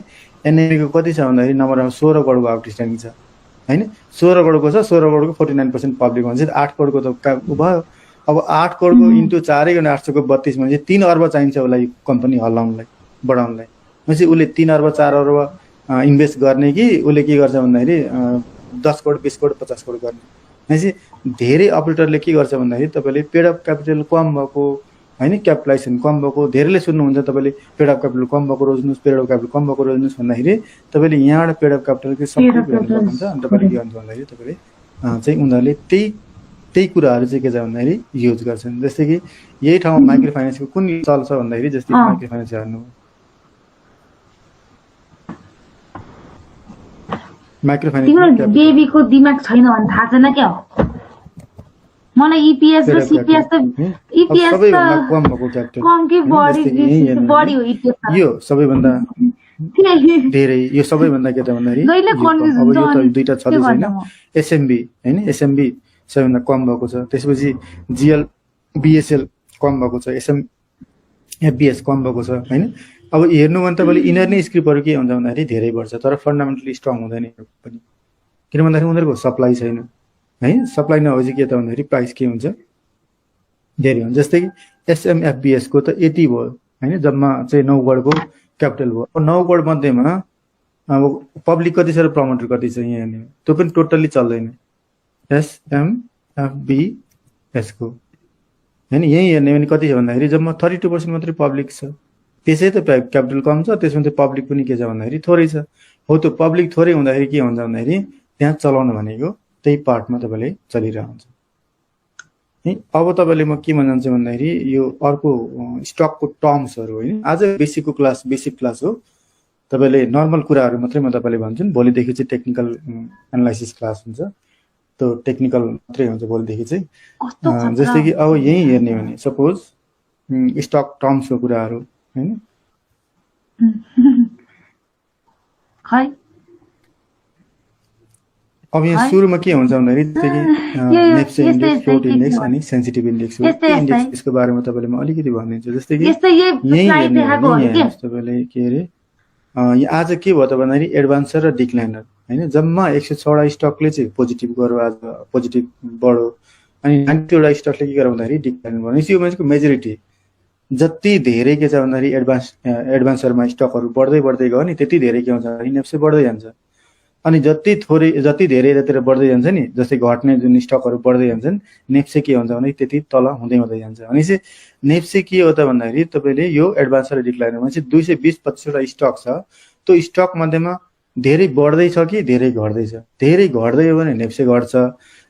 एनएमबीको कति छ भन्दाखेरि नम्बर 16 करोडको आउटस्ट्यान्डिङ छ। होइन 16 करोडको छ, 16 करोडको 49% पब्लिक भन्छ 8 करोडको त भयो। अब 8 करोडको इन्टु 4 गर्ने 800 को 32 भने 3 अर्ब चाहिन्छ उसलाई कम्पनी हल्लाउनलाई, बढाउनलाई। भनेपछि उसले 3 अर्ब 4 अर्ब इन्भेस्ट गर्ने कि उसले के गर्छ भन्दाखेरि 10 करोड 20 करोड 50 करोड गर्ने। भनेपछि धेरै अपरेटरले के गर्छ भन्दाखेरि तपाईँले पेड अफ क्यापिटल कम भएको, होइन क्यापिटलाइजेसन कम भएको, धेरैले सुन्नुहुन्छ तपाईँले पेड अफ क्यापिटल कम भएको रोज्नुहोस्, पेड अफ क्यापिटल कम भएको रोज्नुहोस् भन्दाखेरि तपाईँले यहाँबाट पेड अफ क्यापिटलको सबै हेर्नु सक्नुहुन्छ। अनि तपाईँले के गर्नु भन्दाखेरि तपाईँले चाहिँ उनीहरूले त्यही कुराहरू चाहिँ के छ भन्दाखेरि युज गर्छन्। जस्तै कि यही ठाउँमा माइक्रो फाइनेन्सको कुन चल्छ भन्दाखेरि जस्तै माइक्रो फाइनेन्स हेर्नु, माइक्रो फाइनेन्स बेबीको दिमाग छैन भने थाहा छैन क्या हो मलाई। ईपीएस र सीपीएस त ईपीएस सबैभन्दा कम भएको क्यापिटल कम कि बढी हो ईपीएस यो सबैभन्दा धेरै, यो सबैभन्दा के त भन्दाखेरि अब यो त दुईटा छँदै छैन। एसएमबी होइन, एसएमबी सबैभन्दा कम भएको छ। त्यसपछि जिएल बिएसएल कम भएको छ, एफबिएस कम भएको छ। होइन अब हेर्नु भने तपाईँले यिनीहरू नै स्क्रिप्टहरू के हुन्छ भन्दाखेरि धेरै बढ्छ, तर फन्डामेन्टली स्ट्रङ हुँदैन पनि। किन भन्दाखेरि उनीहरूको सप्लाई छैन। है सप्लाई नभएपछि के त भन्दाखेरि प्राइस के हुन्छ, धेरै हुन्छ। जस्तै कि एसएमएफबिएसको त यति भयो होइन, जम्मा चाहिँ 9 करोडको क्यापिटल भयो। 9 करोड मध्येमा अब पब्लिक कति छ र प्रमोटर कति छ यहाँ हेर्ने, त्यो पनि टोटल्ली चल्दैन एसएमएफबिएसको। होइन यहीँ हेर्ने भने कति छ भन्दाखेरि जम्मा 32% मात्रै पब्लिक छ। त्यसै त क्यापिटल कम छ, त्यसमा चाहिँ पब्लिक पनि के छ भन्दाखेरि थोरै छ। हो त्यो पब्लिक थोरै हुँदाखेरि के हुन्छ भन्दाखेरि त्यहाँ चलाउनु भनेको त्यही पार्टमा तपाईँले चलिरहेको हुन्छ। है अब तपाईँले म के भन्न चाहन्छु भन्दाखेरि यो अर्को स्टकको टर्म्सहरू होइन, आज बेसिक क्लास हो। तपाईँले नर्मल कुराहरू मात्रै म तपाईँले भन्छु, भोलिदेखि चाहिँ टेक्निकल एनालाइसिस क्लास हुन्छ, त्यो टेक्निकल मात्रै हुन्छ भोलिदेखि चाहिँ। जस्तै कि अब यहीँ हेर्ने भने सपोज स्टक टर्म्सको कुराहरू होइन, अब यहाँ सुरुमा के हुन्छ भन्दाखेरि नेप्से इन्डेक्स, फ्लोट इन्डेक्स अनि सेन्सिटिभ इन्डेक्स हो। इन्डेक्स यसको बारेमा तपाईँले म अलिकति भनिदिन्छु। जस्तै कि यहीँ तपाईँले के अरे आज के भयो त भन्दाखेरि एडभान्सर र डिक्लाइनर होइन, जम्मा 106वटा स्टकले चाहिँ पोजिटिभ गर्यो, आज पोजिटिभ बढ्यो। अनि 90वटा स्टकले के गर्यो भन्दाखेरि डिक्लाइन भयो। यो मान्छेको मेजोरिटी जति धेरै के छ भन्दाखेरि एडभान्सरमा स्टकहरू बढ्दै गयो नि त्यति धेरै के हुन्छ भन्दाखेरि नेप्से बढ्दै जान्छ। अनि जति धेरै यतातिर बढ्दै जान्छ नि, जस्तै घट्ने जुन स्टकहरू बढ्दै जान्छन्, नेप्से के हुन्छ भने त्यति तल हुँदै जान्छ। अनि चाहिँ नेप्से के हो त भन्दाखेरि तपाईँले यो एडभान्सर र डिक्लाइनरमा चाहिँ 220-25वटा स्टक छ। त्यो स्टक मध्येमा धेरै बढ्दैछ कि धेरै घट्दैछ। धेरै घट्दै हो भने नेप्से घट्छ,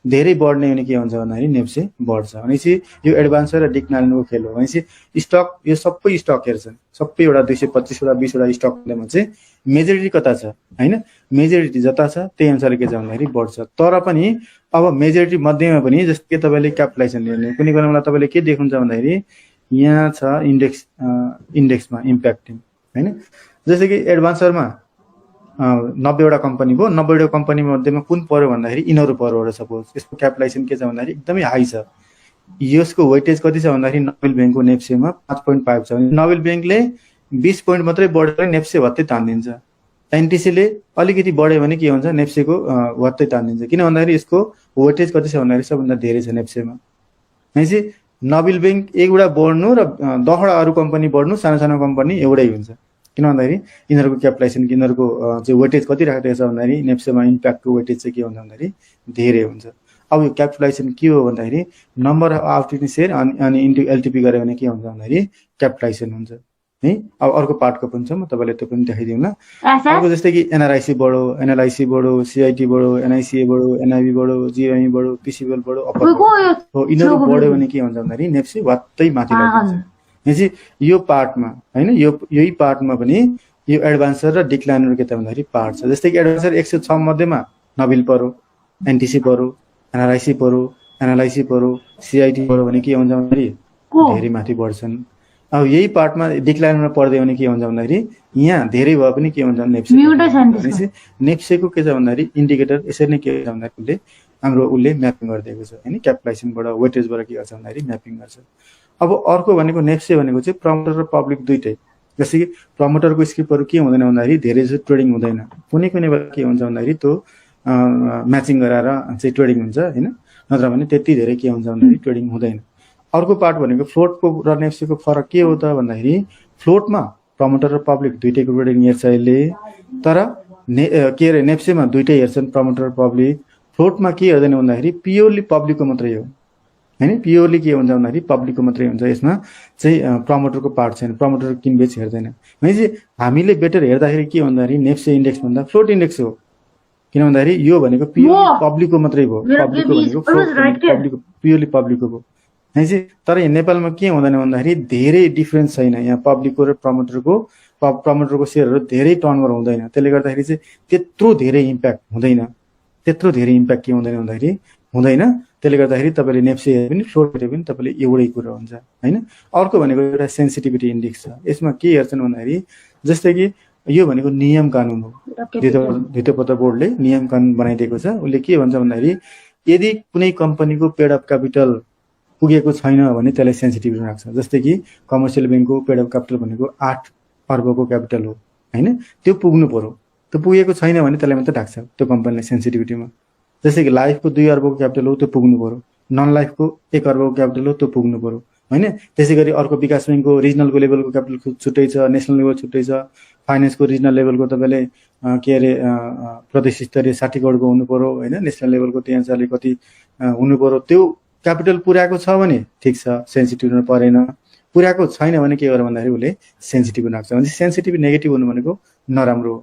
धेरै बढ्ने भने के हुन्छ भन्दाखेरि नेप्से बढ्छ। भनेपछि यो एडभान्सर र डिक्लाइनको खेल हो। भनेपछि स्टक यो सबै स्टक हेर्छन्, सबै एउटा 225वटा 20वटा स्टक मध्येमा चाहिँ मेजोरिटी कता छ होइन, मेजोरिटी जता छ त्यही अनुसार के छ भन्दाखेरि बढ्छ। तर पनि अब मेजोरिटी मध्येमा पनि जस्तै तपाईँले क्यापिटलाइजेसन हेर्ने कुनै बेला तपाईँले के देख्नुहुन्छ भन्दाखेरि यहाँ छ इन्डेक्समा इम्प्याक्टिङ होइन। जस्तै कि एडभान्सरमा 90वटा कम्पनी भयो, 90वटा कम्पनी मध्येमा कुन पर्यो भन्दाखेरि यिनीहरू पर्यो एउटा सपोज। यसको क्यापिटलाइजेसन के छ भन्दाखेरि एकदमै हाई छ। यसको वेटेज कति छ भन्दाखेरि नोबेल ब्याङ्कको नेप्सेमा 5.5 छ भने नोबेल ब्याङ्कले 20 पोइन्ट मात्रै बढेर नेप्से भत्तै तानिदिन्छ। एनटिसीले अलिकति बढ्यो भने के हुन्छ नेप्सेको भत्तै तानिदिन्छ। किन भन्दाखेरि यसको वेटेज कति छ भन्दाखेरि सबभन्दा धेरै छ नेप्सेमा। भनेपछि नोबेल ब्याङ्क एकवटा बढ्नु र 10वटा अरू कम्पनी बढ्नु, सानो सानो कम्पनी एउटै हुन्छ। किन भन्दाखेरि यिनीहरूको क्यापिटलाइजेसन यिनीहरूको चाहिँ वेटेज कति राखिरहेको छ भन्दाखेरि नेप्सेमा इम्प्याक्टको वेटेज चाहिँ के हुन्छ भन्दाखेरि धेरै हुन्छ। अब यो क्यापिटलाइजेसन के हो भन्दाखेरि नम्बर अफ आउटस्ट्यान्डिङ सेयर अनि इन्टु एलटिपी गऱ्यो भने के हुन्छ भन्दाखेरि क्यापिटलाइजेसन हुन्छ है। अब अर्को पार्टको पनि छ, म तपाईँलाई त्यो पनि देखाइदिउँ ल। अर्को जस्तै कि एनआरआइसी बढो, एनएलआइसी बढो, सिआइटी बढो, एनआइसिए बढो, एनआइबी बढो, जिएमई बढो, पिसिबिएल बढो, अप्पर हो, यिनीहरू बढ्यो भने के हुन्छ भन्दाखेरि नेप्से वात्तै माथि लगिन्छ। भनेपछि यो पार्टमा होइन, यही पार्टमा पनि यो एडभान्सर र डिक्लाइनर के त भन्दाखेरि पार्ट छ। जस्तै कि एडभान्सर 106 मध्येमा नबिल पऱ्यो, एनटिसी पऱ्यो, एनआरआइसी पऱ्यो, एनएलआइसी पऱ्यो, सिआइटी पऱ्यो भने के हुन्छ भन्दाखेरि धेरै माथि बढ्छन्। अब यही पार्टमा डिक्लाइनमा पढ्दै भने के हुन्छ भन्दाखेरि यहाँ धेरै भए पनि के हुन्छ नेप्से नेप्सेको के छ भन्दाखेरि इन्डिकेटर यसरी नै के हुन्छ भन्दाखेरि उसले म्यापिङ गरिदिएको छ होइन। क्यापिटलाइजेसनबाट वेटेजबाट के गर्छ भन्दाखेरि म्यापिङ गर्छ। अब अर्को भनेको नेप्से भनेको चाहिँ प्रमोटर र पब्लिक दुइटै। जस्तै कि प्रमोटरको स्क्रिप्टहरू के हुँदैन भन्दाखेरि धेरै जस्तो ट्रेडिङ हुँदैन, कुनै कुनै बेला के हुन्छ भन्दाखेरि त्यो म्याचिङ गराएर चाहिँ ट्रेडिङ हुन्छ होइन, नत्र भने त्यति धेरै के हुन्छ भन्दाखेरि ट्रेडिङ हुँदैन। अर्को पार्ट भनेको फ्लोटको र नेप्सेको फरक के हो त भन्दाखेरि फ्लोटमा प्रमोटर र पब्लिक दुइटैको ट्रेडिङ हेर्छ यसले, तर के अरे नेप्सेमा दुइटै हेर्छन् प्रमोटर र पब्लिक। फ्लोटमा के हेर्दैन भन्दाखेरि प्योरली पब्लिकको मात्रै हो होइन, प्योरली के हुन्छ भन्दाखेरि पब्लिकको मात्रै हुन्छ। यसमा चाहिँ प्रमोटरको पार्ट छैन, प्रमोटर किनबेच हेर्दैन। भनेपछि हामीले बेटर हेर्दाखेरि के भन्दाखेरि नेप्से इन्डेक्स भन्दा फ्लोट इन्डेक्स हो, किन भन्दाखेरि यो भनेको प्योरली पब्लिकको मात्रै भयो, पब्लिकको भनेको प्योरली पब्लिकको भयो। भनेपछि तर यहाँ नेपालमा के हुँदैन भन्दाखेरि धेरै डिफ्रेन्स छैन, यहाँ पब्लिकको र प्रमोटरको सेयरहरू धेरै टर्नओभर हुँदैन, त्यसले गर्दाखेरि चाहिँ त्यत्रो धेरै इम्प्याक्ट हुँदैन, त्यत्रो धेरै इम्प्याक्ट के हुँदैन भन्दाखेरि हुँदैन। त्यसले गर्दाखेरि तपाईँले नेप्से हेरे पनि फ्लोट हेरे पनि तपाईँले एउटै कुरो हुन्छ होइन। अर्को भनेको एउटा सेन्सिटिभिटी इन्डेक्स छ, यसमा के हेर्छन् भन्दाखेरि जस्तै कि यो भनेको नियम कानुन हो, धितोपत्र बोर्डले नियम कानुन बनाइदिएको छ। उसले के भन्छ भन्दाखेरि यदि कुनै कम्पनीको पेड अफ क्यापिटल पुगेको छैन भने त्यसलाई सेन्सिटिभिटी राख्छ। जस्तै कि कमर्सियल ब्याङ्कको पेड अफ क्यापिटल भनेको 8 अर्बको क्यापिटल हो होइन, त्यो पुग्नु पर्यो, त्यो पुगेको छैन भने त्यसलाई मात्रै राख्छ त्यो कम्पनीलाई सेन्सिटिभिटीमा। जस्तै कि लाइफको 2 अर्बको क्यापिटल हो त्यो पुग्नु पर्यो, नन लाइफको 1 अर्बको क्यापिटल हो त्यो पुग्नु पर्यो होइन। त्यसै गरी अर्को विकास ब्याङ्कको रिजनलको लेभलको क्यापिटल छुट्टै छ, नेसनल लेभल छुट्टै छ, फाइनेन्सको रिजनल लेभलको तपाईँले के अरे प्रदेश स्तरीय 60 करोडको हुनु पर्यो होइन, नेसनल लेभलको त्यही अनुसारले कति हुनु पर्यो। त्यो क्यापिटल पुर्याएको छ भने ठिक छ, सेन्सिटिभ परेन, पुर्याएको छैन भने के गर्यो भन्दाखेरि उसले सेन्सिटिभ राख्छ। भने सेन्सिटिभ नेगेटिभ हुनु भनेको नराम्रो हो।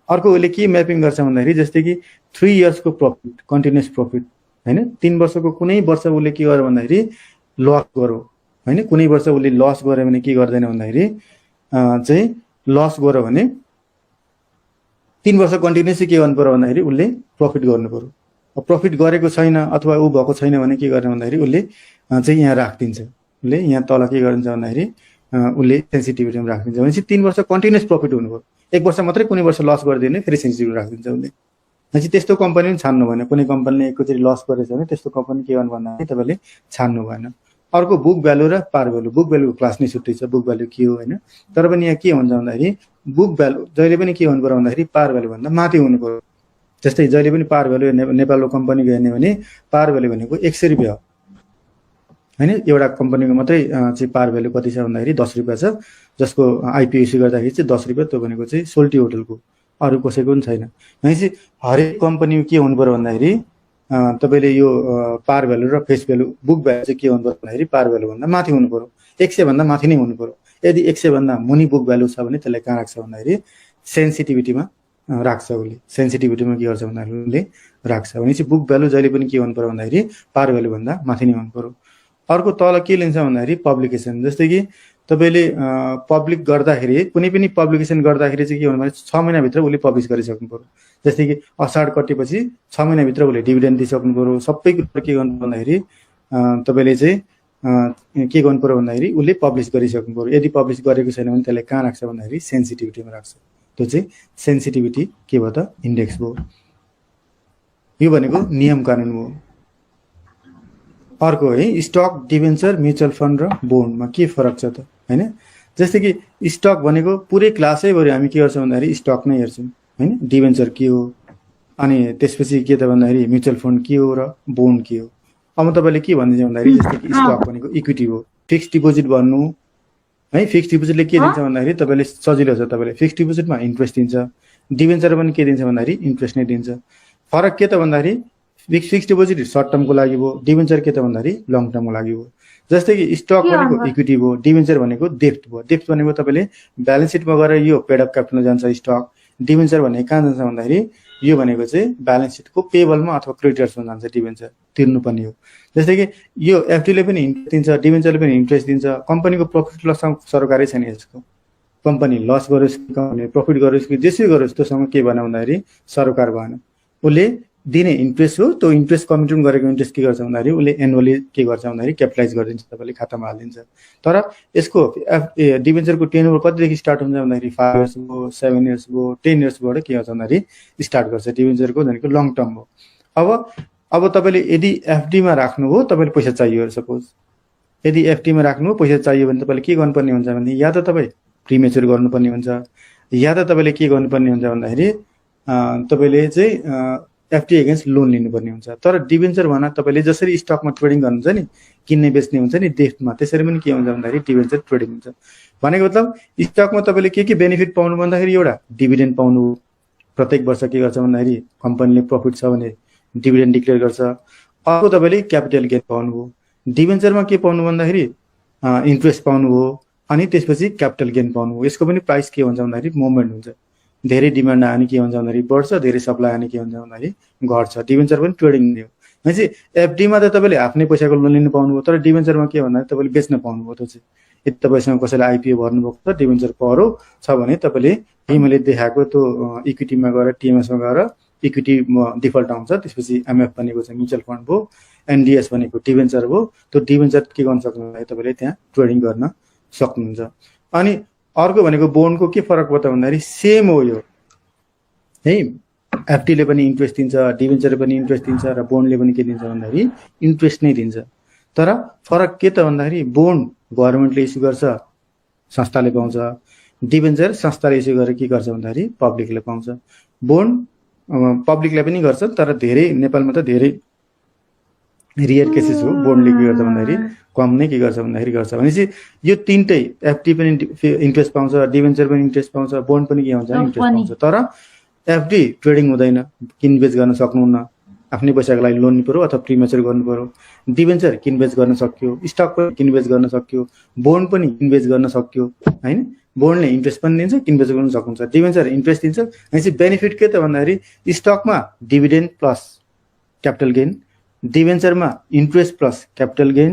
अर्को उसले के म्यापिङ गर्छ भन्दाखेरि जस्तै कि 3 इयर्सको प्रफिट, कन्टिन्युस प्रफिट होइन, 3 वर्षको कुनै वर्ष उसले के गर्यो भन्दाखेरि लस गर्यो होइन, कुनै वर्ष उसले लस गर्यो भने के गर्दैन भन्दाखेरि चाहिँ लस गर्यो भने 3 वर्ष कन्टिन्युसली के गर्नु पर्यो भन्दाखेरि उसले प्रफिट गर्नु पर्यो। प्रफिट गरेको छैन अथवा ऊ भएको छैन भने के गर्ने भन्दाखेरि उसले चाहिँ यहाँ राखिदिन्छ, उसले यहाँ तल के गरिन्छ भन्दाखेरि उसले सेन्सिटिभिटीमा राखिदिन्छ। भनेपछि 3 वर्ष कन्टिन्युस प्रफिट हुनु पर्यो, 1 वर्ष मात्रै कुनै वर्ष लस गरिदिने फेरि सेन्सिटिभ राखिदिन्छ उसले। भनेपछि त्यस्तो कम्पनी पनि छान्नु भएन, कुनै कम्पनीले एकैचोटि लस गरेछ भने त्यस्तो कम्पनी के गर्नु भन्दाखेरि तपाईँले छान्नु भएन। अर्को बुक भ्यालु र पार भ्यालु, बुक भ्यालुको क्लास नै छुट्टै छ, बुक भ्यालु के हो होइन। तर पनि यहाँ के हुन्छ भन्दाखेरि बुक भ्यालु जहिले पनि के हुनु पर्यो भन्दाखेरि पार भ्यालु भन्दा माथि हुनु पर्यो। जस्तै जहिले पनि पार भ्यालु नेपालको कम्पनीको हेर्ने भने पार भ्यालु भनेको 100 रुपियाँ हो होइन। एउटा कम्पनीको मात्रै चाहिँ पार भ्यालु कति छ भन्दाखेरि 10 रुपियाँ छ, जसको आइपिओ इस्यु गर्दाखेरि चाहिँ 10 रुपियाँ, त्यो भनेको चाहिँ सोल्टी होटलको, अरू कसैको पनि छैन। भनेपछि हरेक कम्पनीको के हुनु पर्यो भन्दाखेरि तपाईँले यो पार भ्यालु र फेस भ्यालु, बुक भ्यालु चाहिँ के हुनु पर्यो भन्दाखेरि पार भ्यालु भन्दा माथि हुनु पर्यो, 100 भन्दा माथि नै हुनु पर्यो। यदि 100 भन्दा मुनि बुक भ्यालु छ भने त्यसलाई कहाँ राख्छ भन्दाखेरि सेन्सिटिभिटीमा राख्छ उसले, सेन्सिटिभिटीमा के गर्छ भन्दाखेरि उसले राख्छ। भनेपछि बुक भ्यालु जहिले पनि के हुनु पर्यो भन्दाखेरि पार भ्यालु भन्दा माथि नै हुनु पर्यो। अर्को तल के लिन्छ भन्दाखेरि पब्लिकेसन, जस्तै कि तपाईँले पब्लिक गर्दाखेरि कुनै पनि पब्लिकेसन गर्दाखेरि चाहिँ के हुनु भने 6 महिनाभित्र उसले पब्लिस गरिसक्नु पर्यो। जस्तै कि असाढ कटेपछि 6 महिनाभित्र उसले डिभिडेन्ड दिइसक्नु पर्यो। सबै कुरो के गर्नु भन्दाखेरि तपाईँले चाहिँ के गर्नु पर्यो भन्दाखेरि उसले पब्लिस गरिसक्नु पर्यो। यदि पब्लिस गरेको छैन भने त्यसलाई कहाँ राख्छ भन्दाखेरि सेन्सिटिभिटीमा राख्छ। त्यो चाहिँ सेन्सिटिभिटी के भयो त इन्डेक्स भयो। यो भनेको नियम कानुन हो। अर्को है स्टक, डिभेन्चर, म्युचुअल फन्ड र बोन्डमा के फरक छ त होइन। जस्तै कि स्टक भनेको पुरै क्लासैभरि हामी के गर्छौँ भन्दाखेरि स्टक नै हेर्छौँ होइन, डिभेन्चर के हो, अनि त्यसपछि के त भन्दाखेरि म्युचुअल फन्ड के हो र बोन्ड के हो। अब म तपाईँले के भनिदिन्छु भन्दाखेरि जस्तै कि स्टक भनेको इक्विटी हो, फिक्स डिपोजिट भन्नु है। फिक्स डिपोजिटले के दिन्छ भन्दाखेरि तपाईँले सजिलो छ, तपाईँले फिक्स डिपोजिटमा इन्ट्रेस्ट दिन्छ, डिभेन्चर पनि के दिन्छ भन्दाखेरि इन्ट्रेस्ट नै दिन्छ। फरक के त भन्दाखेरि फिक्स डिपोजिट सर्ट टर्मको लागि भयो, डिभेन्चर के त भन्दाखेरि लङ टर्मको लागि भयो। जस्तै कि स्टक भनेको इक्विटी भयो, डिभेन्चर भनेको डेप्ट भयो। डेप्ट भनेको तपाईँले ब्यालेन्स सिटमा गएर यो पेड अफ क्यापिटलमा जान्छ स्टक। डिभेन्चर भनेको कहाँ जान्छ भन्दाखेरि यो भनेको चाहिँ ब्यालेन्स सिटको पेबलमा अथवा क्रेडिटर्समा जान्छ, डिभेन्चर तिर्नुपर्ने हो। जस्तै कि यो एफडीले पनि इन्ट्रेस्ट दिन्छ, डिभेन्चरले पनि इन्ट्रेस्ट दिन्छ। कम्पनीको प्रफिट लससँग सरकारै छैन यसको, कम्पनी लस गरोस् कि कम्पनी प्रफिट गरोस् कि जेसुकै गरोस् त्योसँग के भएन भन्दाखेरि सरकार भएन। उसले दिने इन्ट्रेस्ट हो, त्यो इन्ट्रेस्ट कमिटमेन्ट गरेको इन्ट्रेस्ट के गर्छ भन्दाखेरि उसले एनुअली के गर्छ भन्दाखेरि क्यापिटलाइज गरिदिन्छ, तपाईँले खातामा हालिदिन्छ। तर यसको डिभेन्चरको टेनओभर कतिदेखि स्टार्ट हुन्छ भन्दाखेरि 5 इयर्स भयो, 7 इयर्स भयो, 10 इयर्सबाट के गर्छ भन्दाखेरि स्टार्ट गर्छ। डिभेन्चरको भनेको लङ टर्म हो। अब तपाईँले यदि एफडीमा राख्नु हो, तपाईँले पैसा चाहियो सपोज, यदि एफडीमा राख्नु हो पैसा चाहियो भने तपाईँले के गर्नुपर्ने हुन्छ भने या त तपाईँ प्रिमेच्योर गर्नुपर्ने हुन्छ, या त तपाईँले के गर्नुपर्ने हुन्छ भन्दाखेरि तपाईँले चाहिँ एफडी एगेन्स्ट लोन लिनुपर्ने हुन्छ। तर डिभेन्चर भन तपाईँले जसरी स्टकमा ट्रेडिङ गर्नुहुन्छ नि, किन्ने बेच्ने हुन्छ नि डेफ्टमा, त्यसरी पनि के हुन्छ भन्दाखेरि डिभेन्चर ट्रेडिङ हुन्छ। भनेको मतलब स्टकमा तपाईँले के बेनिफिट पाउनु भन्दाखेरि एउटा डिभिडेन्ड पाउनु, प्रत्येक वर्ष के गर्छ भन्दाखेरि कम्पनीले प्रफिट छ भने डिभिडेन्ड डिक्लेयर गर्छ। अर्को तपाईँले क्यापिटल गेन पाउनु हो। डिभेन्चरमा के पाउनु भन्दाखेरि इन्ट्रेस्ट पाउनु हो, अनि त्यसपछि क्यापिटल गेन पाउनु हो। यसको पनि प्राइस के हुन्छ भन्दाखेरि मोमेन्ट हुन्छ, धेरै डिमान्ड आयो भने के हुन्छ भन्दाखेरि बढ्छ, धेरै सप्लाई आयो भने के हुन्छ भन्दाखेरि घट्छ। डिभेन्चर पनि ट्रेडिङ नै हो। भनेपछि एफडीमा त तपाईँले आफ्नै पैसाको लोन लिनु पाउनुभयो, तर डिभेन्चरमा के भन्दाखेरि तपाईँले बेच्न पाउनुभयो। त्यो चाहिँ यदि तपाईँसँग कसैले आइपिओ भर्नुभएको छ, डिभेन्चर परो छ भने तपाईँले यही मैले देखाएको त्यो इक्विटीमा गएर टिएमएसमा गएर इक्विटी डिफल्ट आउँछ, त्यसपछि एमएफ भनेको चाहिँ म्युचुअल फन्ड भयो, एनडिएस भनेको डिभेन्चर भयो। त्यो डिभेन्चर के गर्न सक्नुहुन्छ तपाईँले त्यहाँ ट्रेडिङ गर्न सक्नुहुन्छ। अनि अर्को भनेको बोन्डको के फरक पर्छ भन्दाखेरि सेम हो यो है। एफडीले पनि इन्ट्रेस्ट दिन्छ, डिभेन्चरले पनि इन्ट्रेस्ट दिन्छ, र बोन्डले पनि के दिन्छ भन्दाखेरि इन्ट्रेस्ट नै दिन्छ। तर फरक के त भन्दाखेरि बोन्ड गभर्मेन्टले इस्यु गर्छ, संस्थाले पाउँछ। डिभेन्चर संस्थाले इस्यु गरेर के गर्छ भन्दाखेरि पब्लिकले पाउँछ। बोन्ड पब्लिकलाई पनि गर्छ, तर धेरै नेपालमा त धेरै रियर केसेस हो। बोन्डले के गर्छ भन्दाखेरि कम नै के गर्छ भन्दाखेरि गर्छ। भनेपछि यो तीनटै एफडी पनि इन्ट्रेस्ट पाउँछ, डिभेन्चर पनि इन्ट्रेस्ट पाउँछ, बोन्ड पनि के हुन्छ इन्ट्रेस्ट पाउँछ। तर एफडी ट्रेडिङ हुँदैन, किनबेच गर्न सक्नुहुन्न, आफ्नै पैसाको लागि लोन लिनु पर्यो अथवा प्रिमेच्योर गर्नु पर्यो। डिभेन्चर किनबेच गर्न सक्यो, स्टक पनि किनबेच गर्न सक्यो, बोन्ड पनि किनबेच गर्न सक्यो हैन। बोन्डले इन्ट्रेस्ट पनि दिन्छ, किनबेच गर्न सक्नुहुन्छ। डिभेन्चर इन्ट्रेस्ट दिन्छ। भनेपछि बेनिफिट के त भन्दाखेरि स्टकमा डिभिडेन्ड प्लस क्यापिटल गेन, डिभेन्चरमा इन्ट्रेस्ट प्लस क्यापिटल गेन,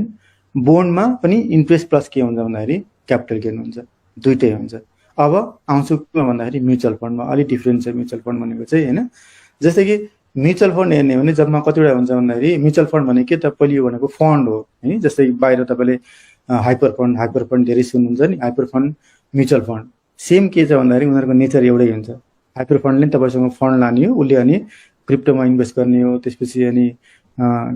बोन्डमा पनि इन्ट्रेस्ट प्लस के हुन्छ भन्दाखेरि क्यापिटल गेन हुन्छ, दुइटै हुन्छ। अब आउँछु केमा भन्दाखेरि म्युचुअल फन्डमा। अलिक डिफ्रेन्ट छ म्युचुअल फन्ड भनेको चाहिँ होइन। जस्तै कि म्युचुअल फन्ड हेर्ने भने जम्मा कतिवटा हुन्छ भन्दाखेरि म्युचुअल फन्ड भनेको के त पहिलो भनेको फन्ड हो है। जस्तै बाहिर तपाईँले हाइपर फन्ड धेरै सुन्नुहुन्छ नि, hyper fund mutual fund same के छ भन्दाखेरि उनीहरूको नेचर एउटै हुन्छ। हाइपर फन्डले तपाईँसँग फन्ड लाने हो, उसले अनि क्रिप्टोमा इन्भेस्ट गर्ने हो, त्यसपछि अनि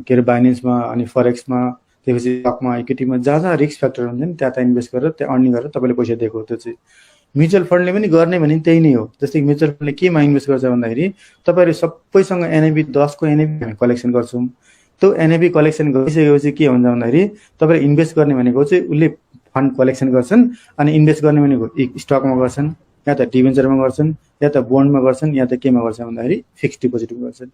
के अरे बाइनेन्समा, अनि फरेक्समा, त्यसपछि स्टकमा, इक्विटीमा, जहाँ रिस्क फ्याक्टर हुन्छ नि त्यहाँ इन्भेस्ट गरेर त्यहाँ अर्निङ गरेर तपाईँले पैसा दिएको हो। त्यो चाहिँ म्युचुअल फन्डले पनि गर्ने भने त्यही नै हो। जस्तै म्युचुअल फन्डले केमा इन्भेस्ट गर्छ भन्दाखेरि तपाईँहरू सबैसँग एनएबी 10 को एनएबी हामी कलेक्सन गर्छौँ। त्यो एनएबी कलेक्सन गरिसकेपछि के हुन्छ भन्दाखेरि तपाईँले इन्भेस्ट गर्ने भनेको चाहिँ उसले फन्ड कलेक्सन गर्छन्, अनि इन्भेस्ट गर्ने भनेको स्टकमा गर्छन्, या त डिभेन्चरमा गर्छन्, या त बोन्डमा गर्छन्, या त केमा गर्छन् भन्दाखेरि फिक्स डिपोजिटमा गर्छन्।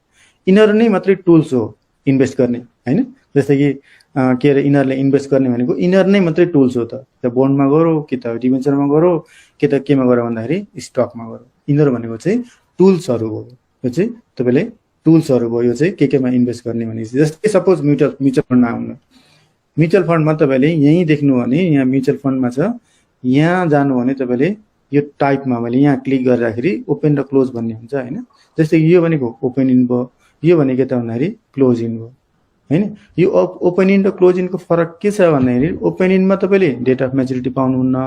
यिनीहरू नै मात्रै टुल्स हो इन्भेस्ट गर्ने होइन। जस्तै कि के अरे यिनीहरूले इन्भेस्ट गर्ने भनेको यिनीहरू नै मात्रै टुल्स हो। त बोन्डमा गरौँ कि त डिभेन्चरमा गरौँ कि त केमा गरौँ भन्दाखेरि स्टकमा गरौँ। यिनीहरू भनेको चाहिँ टुल्सहरू हो। यो चाहिँ तपाईँले टुल्सहरू भयो, यो चाहिँ केमा इन्भेस्ट गर्ने भनेपछि। जस्तै सपोज म्युचुअल फन्डमा आउनु, म्युचुअल फन्डमा तपाईँले यहीँ देख्नु भने यहाँ म्युचुअल फन्डमा छ, यहाँ जानु भने तपाईँले यो टाइपमा मैले यहाँ क्लिक गर्दाखेरि ओपन र क्लोज भन्ने हुन्छ होइन। जस्तै यो भनेको ओपन इन भयो, यो भनेको के त भन्दाखेरि क्लोज इन भयो होइन। यो ओपन इन र क्लोज इनको फरक के छ भन्दाखेरि ओपन इनमा तपाईँले डेट अफ म्याचुरिटी पाउनुहुन्न,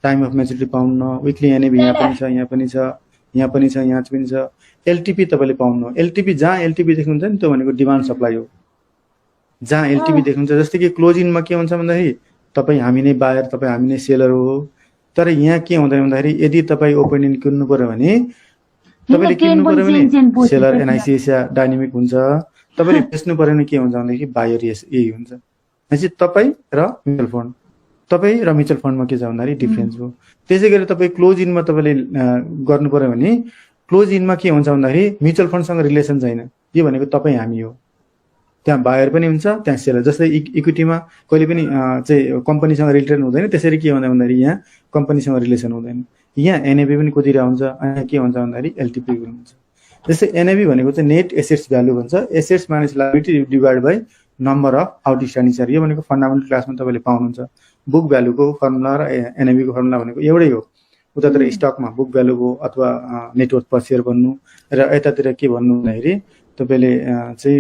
टाइम अफ म्याचुरिटी पाउनुहुन्न, विकली एनएबी यहाँ पनि छ, यहाँ पनि छ, यहाँ पनि छ, यहाँ पनि छ। एलटिपी तपाईँले पाउनु। एलटिपी जहाँ एलटिपी देख्नुहुन्छ नि त्यो भनेको डिमान्ड सप्लाई हो। जहाँ एलटिपी देख्नुहुन्छ, जस्तै कि क्लोज इनमा के हुन्छ भन्दाखेरि तपाईँ हामी नै बायर, तपाईँ हामी नै सेलर हो। तर यहाँ के हुँदैन भन्दाखेरि यदि तपाईँ ओपन इन किन्नु पर्यो भने तपाईँले किन्नु पर्यो भने सेलर एनआइसिएसिया डाइनामिक हुन्छ, तपाईँले बेच्नु पर्यो भने के हुन्छ भनेदेखि बायर यही हुन्छ। भनेपछि तपाईँ र म्युचुअल फन्ड, तपाईँ र म्युचुअल फन्डमा के छ भन्दाखेरि डिफ्रेन्स हो। त्यसै गरी तपाईँ क्लोज इनमा तपाईँले गर्नु पर्यो भने क्लोज इनमा के हुन्छ भन्दाखेरि म्युचुअल फन्डसँग रिलेसन छैन, यो भनेको तपाईँ हामी हो। त्यहाँ बायर पनि हुन्छ, त्यहाँ सेलर। जस्तै इक्विटीमा कहिले पनि चाहिँ कम्पनीसँग रिलेसन हुँदैन, त्यसरी के हुन्छ भन्दाखेरि यहाँ कम्पनीसँग रिलेसन हुँदैन। यहाँ एनएबी पनि कुदिरहेको हुन्छ, यहाँ के हुन्छ भन्दाखेरि एलटिपी पनि हुन्छ। जस्तै एनएबी भनेको चाहिँ नेट एसेट्स भ्यालु भन्छ, assets minus liability divide by number of outstanding share. यो भनेको फन्डामेन्टल क्लासमा तपाईँले पाउनुहुन्छ। बुक भ्यालुको फर्मुला र एनएबीको फर्मुला भनेको एउटै हो। उतातिर स्टकमा बुक भ्यालु हो अथवा नेटवर्थ पर सेयर भन्नु, र यतातिर के भन्नु भन्दाखेरि तपाईँले चाहिँ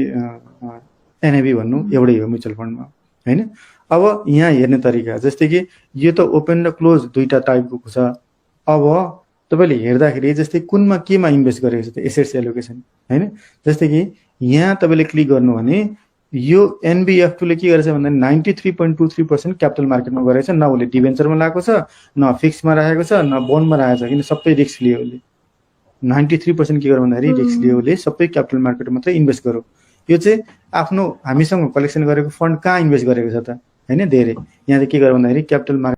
एनएबी भन्नु एउटै हो म्युचुअल फन्डमा, होइन। अब यहाँ हेर्ने तरिका जस्तै कि यो त ओपन र क्लोज दुईटा टाइपको छ। अब तपाईँले हेर्दाखेरि जस्तै कुनमा केमा इन्भेस्ट गरेको छ, एसेट्स एलोकेसन, होइन। जस्तै कि यहाँ तपाईँले क्लिक गर्नु भने यो एनबिएफ2ले के गरेछ भन्दा 93.23% क्यापिटल मार्केटमा गरेको छ। न उसले डिभेन्चरमा लगाएको छ, न फिक्समा राखेको छ, न बोन्डमा राखेको छ, किन सबै रिस्क लियो उसले। 93% के गर्यो भन्दाखेरि रिस्क लियो उसले, सबै क्यापिटल मार्केटमा मात्रै इन्भेस्ट गर्यो। यो चाहिँ आफ्नो हामीसँग कलेक्सन गरेको फन्ड कहाँ इन्भेस्ट गरेको छ त, होइन। धेरै यहाँ चाहिँ के गर्यो भन्दाखेरि क्यापिटल मार्केट